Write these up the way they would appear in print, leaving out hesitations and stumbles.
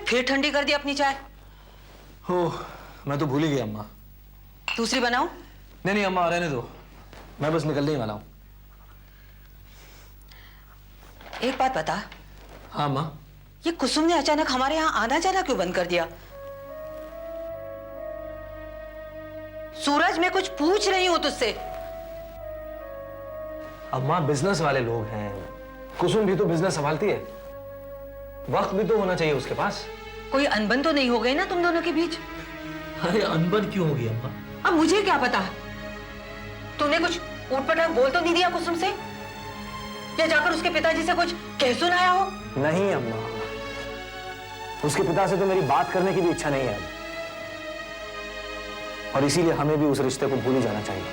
फिर ठंडी कर दी अपनी चाय। ओह, मैं तो भूल ही गया अम्मा। दूसरी बनाऊं? नहीं नहीं अम्मा, रहने दो, मैं बस निकलने ही वाला हूं। एक बात बता। हाँ अम्मा। ये कुसुम ने अचानक हमारे यहाँ आना जाना क्यों बंद कर दिया? सूरज, मैं कुछ पूछ रही हूं तुझसे। अम्मा बिजनेस वाले लोग हैं, कुसुम भी तो बिजनेस संभालती है, वक्त भी तो होना चाहिए उसके पास। कोई अनबन तो नहीं हो गई ना तुम दोनों के बीच? अरे अनबन क्यों होगी अम्मा? अब मुझे क्या पता, तूने कुछ ऊटपटांग बोल तो नहीं दिया कुसुम से, या जाकर उसके पिताजी से कुछ कह सुनाया हो? नहीं अम्मा, उसके पिता से तो मेरी बात करने की भी इच्छा नहीं है अब, और इसीलिए हमें भी उस रिश्ते को भूल ही जाना चाहिए।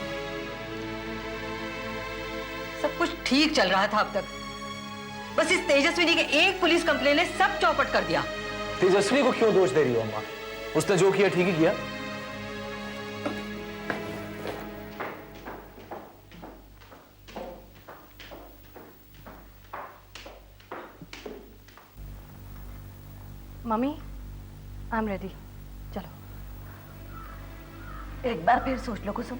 सब कुछ ठीक चल रहा था अब तक, बस इस तेजस्विनी के एक पुलिस कंप्लेन ने सब चौपट कर दिया। तेजस्वी को क्यों दोष दे रही हो अम्मा? उसने जो किया ठीक ही किया। मम्मी, आई एम रेडी, चलो। एक बार फिर सोच लो कुसुम।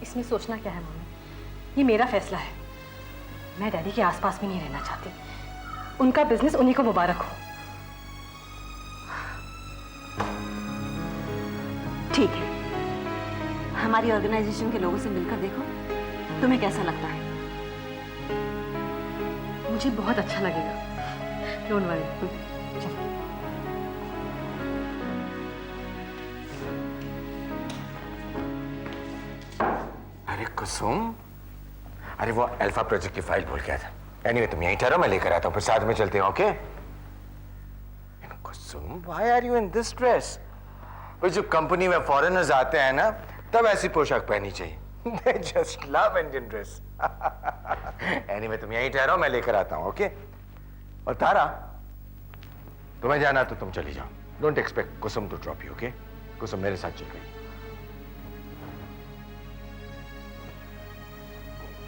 इसमें सोचना क्या है मम्मी, ये मेरा फैसला है। मैं डैडी के आसपास भी नहीं रहना चाहती। उनका बिजनेस उन्हीं को मुबारक हो। ठीक है, हमारी ऑर्गेनाइजेशन के लोगों से मिलकर देखो, तुम्हें कैसा लगता है? मुझे बहुत अच्छा लगेगा, डोंट वरी। चलो। अरे कुसुम, अरे वो अल्फा प्रोजेक्ट की फाइल भूल गया था। एनीवे तुम यहीं ठहरो, मैं लेकर आता हूँ, फिर साथ में चलते हैं, okay? Kusum, why are you in this dress? वो जो कंपनी में फॉरेनर्स आते हैं ना, तब ऐसी पोशाक पहननी चाहिए। They just love Indian dress. Anyway तुम यहीं ठहरो, मैं लेकर आता हूँ, ओके? और तारा, तुम्हें जाना तो तुम चली जाओ। Don't expect Kusum to drop you, okay? Kusum मेरे साथ चल रही है।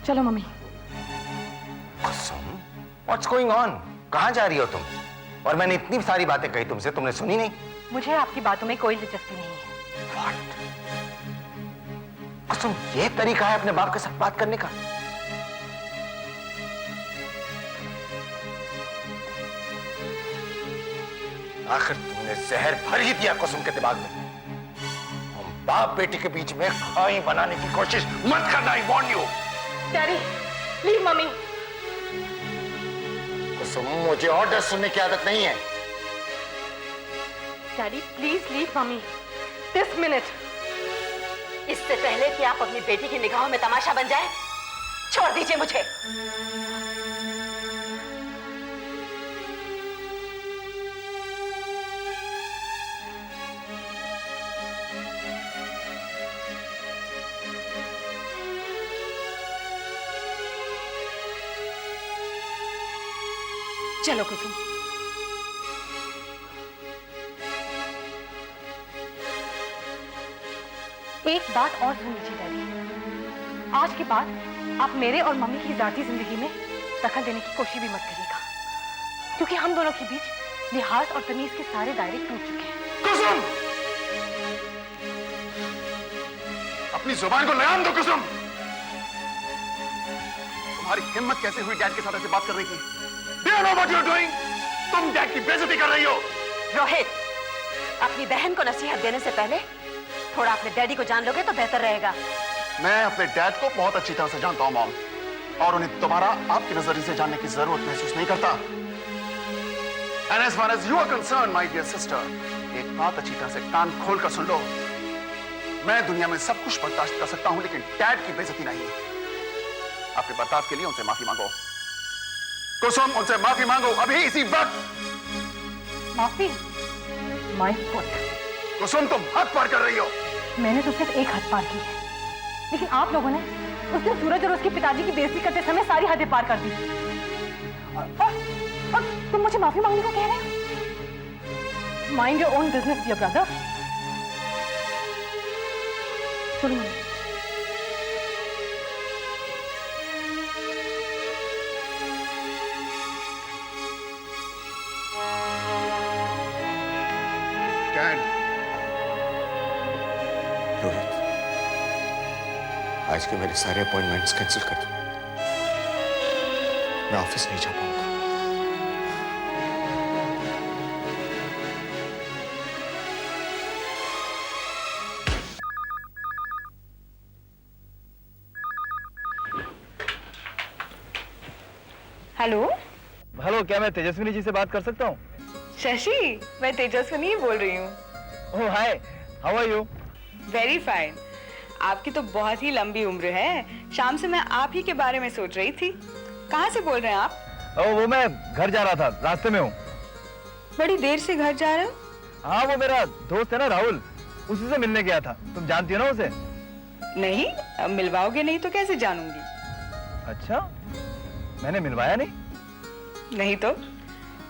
चलो mummy. Kusum, what's going on? कहाँ जा रही हो तुम? और मैंने इतनी सारी बातें कही तुमसे, तुमने सुनी नहीं? मुझे आपकी बातों में कोई दिलचस्पी नहीं है। What? कुसुम, ये तरीका है अपने बाप के साथ बात करने का? आखिर तुमने जहर भर ही दिया कुसुम के दिमाग में। हम बाप बेटी के बीच में खाई बनाने की कोशिश मत करना, I warn you. Daddy, leave mummy. Kusum, मुझे ऑर्डर सुनने की आदत नहीं है। Daddy please leave mummy, this minute. इससे पहले कि आप अपनी बेटी की निगाहों में तमाशा बन जाए, छोड़ दीजिए मुझे। चलो कुसुम। एक बात और सुन लीजिए डैडी, आज के बाद आप मेरे और मम्मी की जाती जिंदगी में दखल देने की कोशिश भी मत करिएगा, क्योंकि हम दोनों के बीच लिहाज और तमीज के सारे दायरे टूट चुके हैं। कुसुम, अपनी जुबान को लगाम दो। कुसुम, तुम्हारी हिम्मत कैसे हुई डैड के साथ ऐसे बात करने की? Do you know what you're doing? तुम डैड की बेइज्जती कर रही हो। रोहित, अपनी बहन को नसीहत देने से पहले थोड़ा अपने डैडी को जान लोगे तो बेहतर रहेगा। मैं अपने डैड को बहुत अच्छी तरह से जानता हूं मॉम, और उन्हें दोबारा आपके नजरिए से जानने की जरूरत महसूस नहीं करता। And as far as you are concerned, my dear sister, एक बात अच्छी तरह से कान खोल कर सुन लो। मैं दुनिया में सब कुछ बर्दाश्त कर सकता हूं, लेकिन डैड की बेइज्जती नहीं। अपने बर्ताव के लिए उनसे माफी मांगो। कुसुम, उनसे माफी मांगो अभी, इसी वक्त। माफी? My fault. कुसुम, तुम हद पार कर रही हो। मैंने तो सिर्फ एक हद पार की है, लेकिन आप लोगों ने उस दिन सूरज और उसके पिताजी की बेइज्जती करते समय सारी हदें पार कर दी। और तुम मुझे माफी मांगने को कह रहे हो? Mind your own business dear brother. सुनो मम्मी, Dad. रोहित, आज के मेरे सारे अपॉइंटमेंट्स कैंसिल कर दो। मैं ऑफिस नहीं जा पाऊंगा। हेलो हेलो, क्या मैं तेजस्विनी जी से बात कर सकता हूँ? शशि, मैं तेजस्विनी ही बोल रही हूँ। Oh hi, how are you? Very fine. आपकी तो बहुत ही लंबी उम्र है। शाम से मैं आप ही के बारे में सोच रही थी। कहाँ से बोल रहे हैं आप? ओह, वो मैं घर जा रहा था, रास्ते में हूँ। बड़ी देर से घर जा रहे हो? हाँ, वो मेरा दोस्त है ना राहुल, उसी से मिलने गया था। तुम जानती हो ना उसे? नहीं, अब मिलवाओगे नहीं तो कैसे जानूंगी? अच्छा, मैंने मिलवाया नहीं? नहीं तो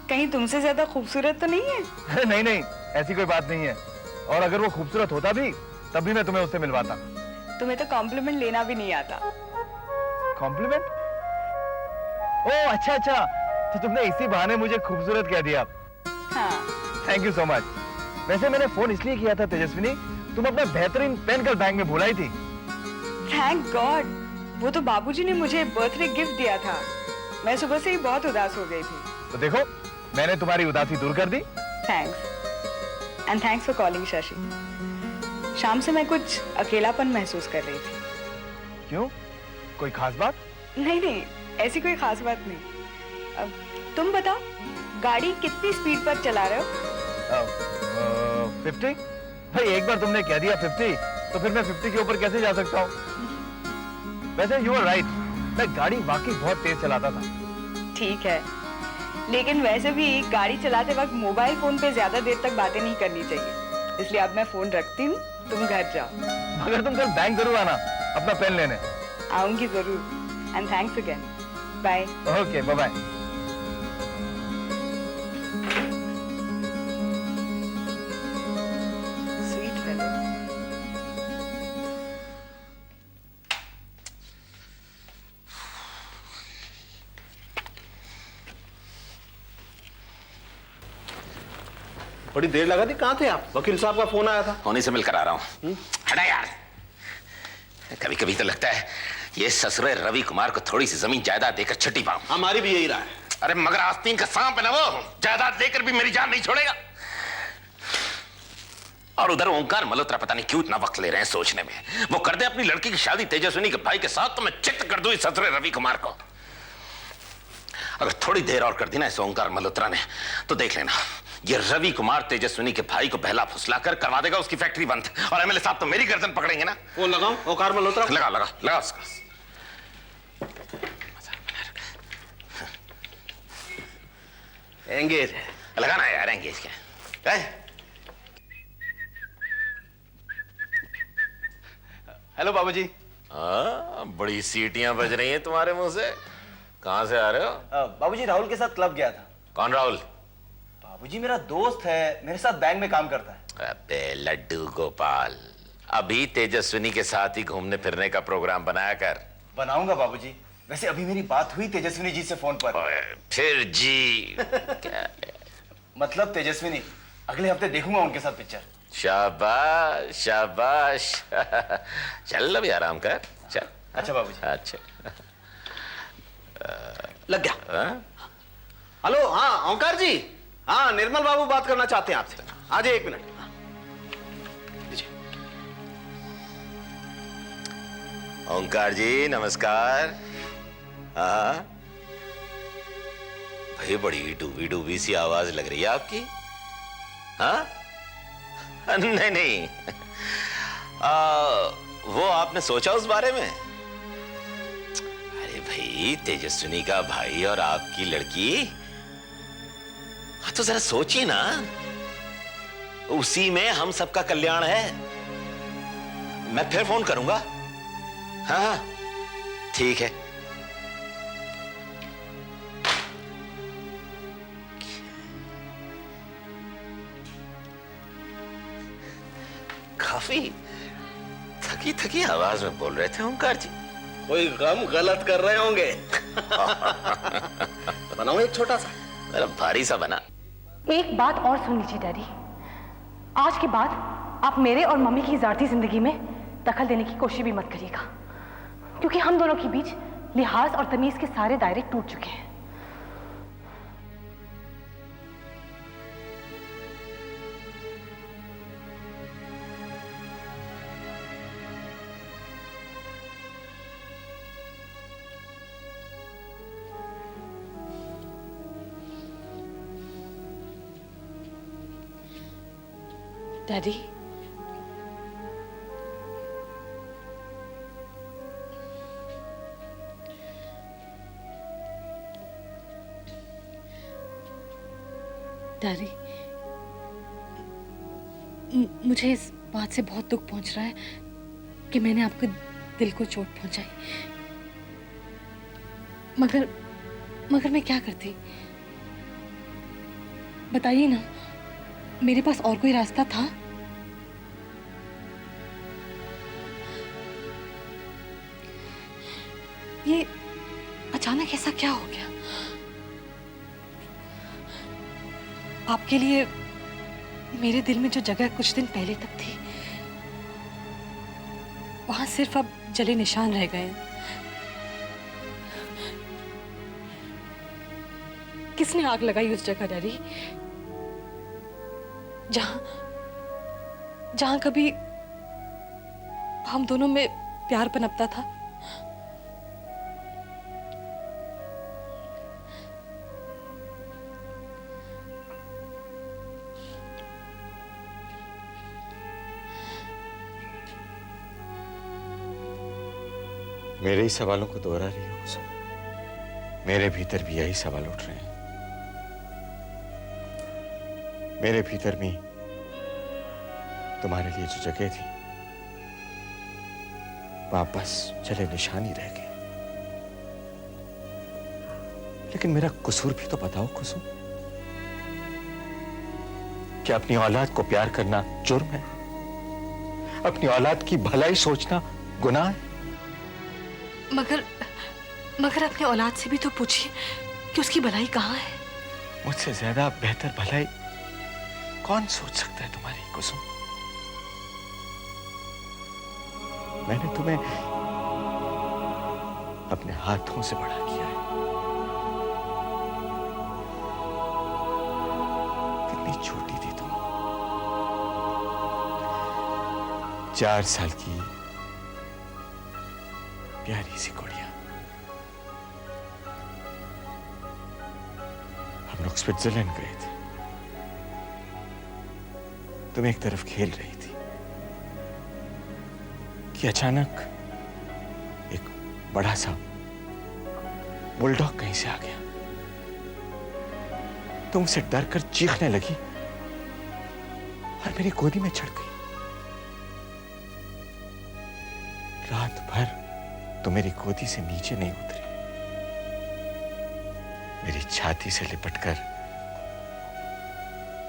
कहीं तुमसे ज्यादा खूबसूरत तो नहीं है? नहीं नहीं, ऐसी कोई बात नहीं है। और अगर वो खूबसूरत होता भी तब भी मैं तुम्हें उससे मिलवाता। तुम्हें तो कॉम्प्लीमेंट लेना भी नहीं आता। कॉम्प्लीमेंट? ओह अच्छा अच्छा, तो तुमने इसी बहाने मुझे खूबसूरत कह दिया। हाँ। Thank you so much. वैसे मैंने फोन इसलिए किया था तेजस्विनी, तुम अपना बेहतरीन पेन कल बैग में भूला ही थी। थैंक गॉड, वो तो बाबूजी ने मुझे बर्थडे गिफ्ट दिया था। मैं सुबह से ही बहुत उदास हो गई थी। तो देखो, मैंने तुम्हारी उदासी दूर कर दी। Thanks and thanks for calling Shashi. शाम से मैं कुछ अकेलापन महसूस कर रही थी। क्यों, कोई खास बात? नहीं नहीं, ऐसी कोई खास बात नहीं। अब तुम बताओ, गाड़ी कितनी स्पीड पर चला रहे हो? 50? भाई एक बार तुमने कह दिया 50, तो फिर मैं 50 के ऊपर कैसे जा सकता हूँ? वैसे यू आर राइट, मैं गाड़ी वाकई बहुत तेज चलाता था। ठीक है, लेकिन वैसे भी गाड़ी चलाते वक्त मोबाइल फोन पे ज्यादा देर तक बातें नहीं करनी चाहिए। इसलिए अब मैं फोन रखती हूँ, तुम घर जाओ। मगर तुम कल बैंक जरूर आना अपना पेन लेने। आऊंगी जरूर। And thanks again. Bye. Okay, bye bye. Sweet fellow. बड़ी देर लगा दी, कहाँ थे आप? वकील साहब का फोन आया था। उन्हीं से मिलकर आ रहा हूं। हटा यार, कभी कभी तो लगता है ये ससुरे रवि कुमार को थोड़ी सी जमीन जायदाद देकर छुट्टी पाऊं। हमारी भी यही राय है। अरे मगर आस्तीन का सांप है ना वो, जायदाद लेकर भी मेरी जान नहीं छोड़ेगा। और उधर ओंकार मल्होत्रा पता नहीं क्यों इतना वक्त ले रहे हैं सोचने में। वो कर दे अपनी लड़की की शादी तेजस्विनी के भाई के साथ तो मैं चित्त कर दूं इस ससुरे रवि कुमार को। अगर थोड़ी देर और कर दी ना इस ओंकार मल्होत्रा ने, तो देख लेना ये रवि कुमार तेजस्विनी के भाई को बहला फुसला कर करवा देगा उसकी फैक्ट्री बंद, और एमएलए साहब तो मेरी गर्दन पकड़ेंगे ना। फोन लगाऊं ओंकार मल्होत्रा? लगा लगा लगा उसका। एंगेज है। लगाना यार एंगेज क्या है? हेलो बाबूजी। बड़ी सीटियां बज रही हैं तुम्हारे मुंह से। कहां से आ रहे हो? बाबूजी राहुल के साथ क्लब गया था। कौन राहुल? बाबूजी मेरा दोस्त है, मेरे साथ बैंक में काम करता है। अबे लड्डू गोपाल, अभी तेजस्विनी के साथ ही घूमने फिरने का प्रोग्राम बनाया कर। बनाऊंगा बाबूजी। वैसे अभी मेरी बात हुई तेजस्विनी जी से फोन पर। फिर जी क्या? मतलब तेजस्विनी, अगले हफ्ते देखूंगा उनके साथ पिक्चर। शाबाश शाबाश। चल अभी आराम कर, चल। अच्छा बाबूजी। अच्छा। लग गया। हाँ? हेलो, हाँ ओंकार जी। हाँ, निर्मल बाबू बात करना चाहते हैं आपसे। आ जाइए, 1 मिनट। ओंकार जी नमस्कार। हाँ भाई, बड़ी डूबी डूबी सी आवाज लग रही है आपकी। हाँ नहीं नहीं, वो आपने सोचा उस बारे में? अरे भाई, तेजस्विनी का भाई और आपकी लड़की, हाँ तो जरा सोचिए ना, उसी में हम सबका कल्याण है। मैं फिर फोन करूंगा। हाँ ठीक है। काफी थकी थकी आवाज में बोल रहे थे ओंकार जी। कोई गम गलत कर रहे होंगे। बनाऊं एक छोटा सा? अरे भारी सा बना। एक बात और सुन लीजिए डैडी, आज के बाद आप मेरे और मम्मी की ज़ाती जिंदगी में दखल देने की कोशिश भी मत करिएगा, क्योंकि हम दोनों के बीच लिहाज और तमीज के सारे दायरे टूट चुके हैं। डैडी, डैडी, मुझे इस बात से बहुत दुख पहुंच रहा है कि मैंने आपके दिल को चोट पहुंचाई। मगर मैं क्या करती, बताइए ना, मेरे पास और कोई रास्ता था? ये अचानक ऐसा क्या हो गया? आपके लिए मेरे दिल में जो जगह कुछ दिन पहले तक थी, वहां सिर्फ अब जले निशान रह गए हैं। किसने आग लगाई उस जगह डैडी, जहां कभी हम दोनों में प्यार पनपता था? मेरे ही सवालों को दोहरा रही हो कुसुम। मेरे भीतर भी यही सवाल उठ रहे हैं। मेरे भीतर भी तुम्हारे लिए जो जगह थी, वापस चले निशान ही रह गए। लेकिन मेरा कसूर भी तो बताओ कुसुम। क्या अपनी औलाद को प्यार करना जुर्म है? अपनी औलाद की भलाई सोचना गुनाह है? मगर अपने औलाद से भी तो पूछिए कि उसकी भलाई कहाँ है। मुझसे ज्यादा बेहतर भलाई कौन सोच सकता है तुम्हारी कुसुम? मैंने तुम्हें अपने हाथों से बड़ा किया है। कितनी छोटी थी तुम, 4 साल की प्यारी सी गुड़िया। हम लोग स्विट्जरलैंड गए थे। तुम एक तरफ खेल रही थी कि अचानक एक बड़ा सा बुलडॉग कहीं से आ गया। तुम उसे डर कर चीखने लगी और मेरी गोदी में चढ़ गई। रात भर तो मेरी गोदी से नीचे नहीं उतरी। मेरी छाती से लिपटकर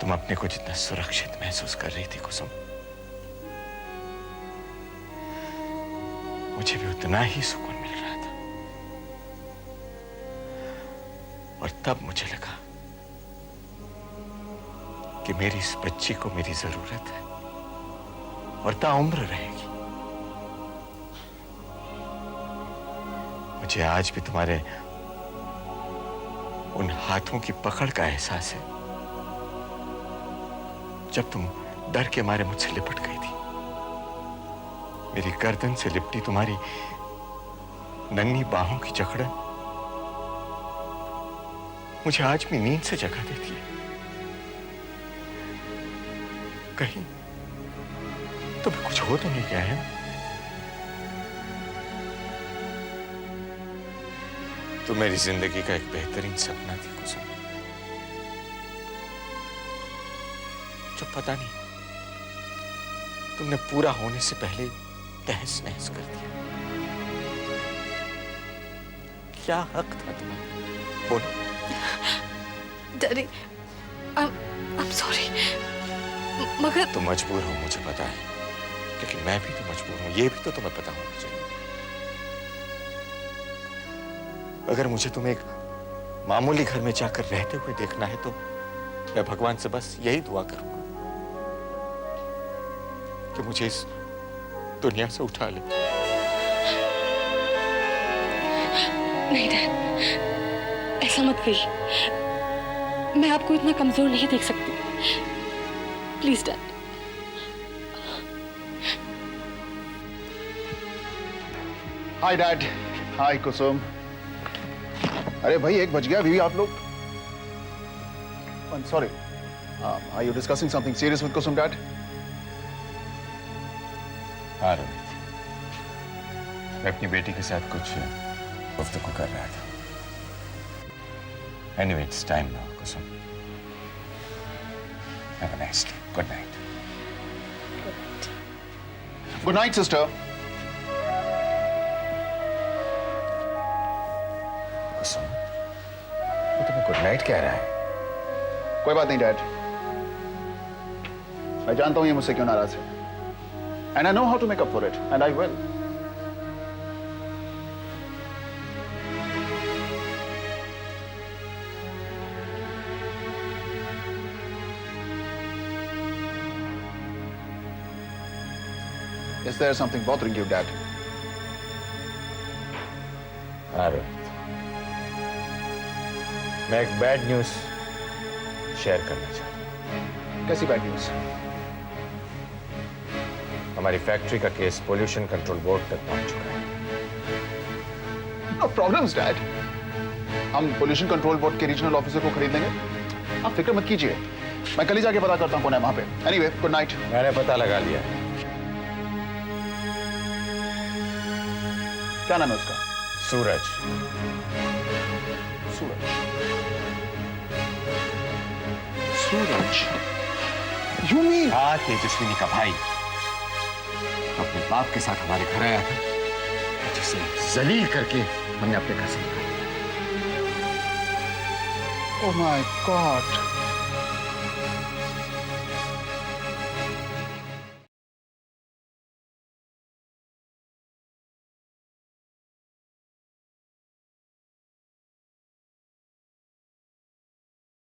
तुम अपने को जितना सुरक्षित महसूस कर रही थी कुसुम, मुझे भी उतना ही सुकून मिल रहा था। और तब मुझे लगा कि मेरी इस बच्ची को मेरी जरूरत है और ताउम्र रहेगी। मुझे आज भी तुम्हारे उन हाथों की पकड़ का एहसास है जब तुम डर के मारे मुझसे लिपट गई थी। मेरी गर्दन से लिपटी तुम्हारी नन्ही बाहों की जकड़न मुझे आज भी नींद से जगा देती है। कहीं तुम्हें कुछ हो तो नहीं गया है? तुम मेरी जिंदगी का एक बेहतरीन सपना थी कुसुम, जो पता नहीं तुमने पूरा होने से पहले तहस नहस कर दिया। क्या हक था तुम्हारा? बोलो। डैडी, I'm sorry, मगर तुम मजबूर हो, मुझे पता है, लेकिन मैं भी तो मजबूर हूं, ये भी तो तुम्हें पता होना चाहिए। अगर मुझे तुम्हें एक मामूली घर में जाकर रहते हुए देखना है तो मैं भगवान से बस यही दुआ करूंगा कि मुझे इस दुनिया से उठा ले। नहीं डैड, ऐसा मत करिए। मैं आपको इतना कमजोर नहीं देख सकती। Please dad. Hi dad. Hi Kusum. अरे भाई 1 बज गया, अभी आप लोग। Sorry, are you discussing something serious with Kusum dad? हाँ रोहित, मैं अपनी बेटी के साथ कुछ गुफ्तगू कर रहा था। Anyway, it's time now Kusum. Have a nice day. Good night. Good night sister. Kusum, वो तुम्हें गुड नाइट कह रहा है। कोई बात नहीं डैड, मैं जानता हूं ये मुझसे क्यों नाराज है, and I know how to make up for it, and I will. Is there something bothering you, Dad? हाँ रोहित, मैं एक बैड न्यूज शेयर करना चाहता हूँ। कैसी बैड न्यूज? हमारी फैक्ट्री का केस पोल्यूशन कंट्रोल बोर्ड तक पहुंच चुका है। No problems, Dad. हम पोल्यूशन कंट्रोल बोर्ड के रीजनल ऑफिसर को खरीद लेंगे, आप फिक्र मत कीजिए। मैं कल ही जाके पता करता हूँ कौन है वहां पे। Anyway, good night. मैंने पता लगा लिया है। क्या नाम है उसका? सूरज। सूरज। सूरज? You mean? हाँ, तेजस्विनी का भाई अपने बाप के साथ हमारे घर आया था, जिसे जलील करके हमने अपने घर से निकाला। Oh my God.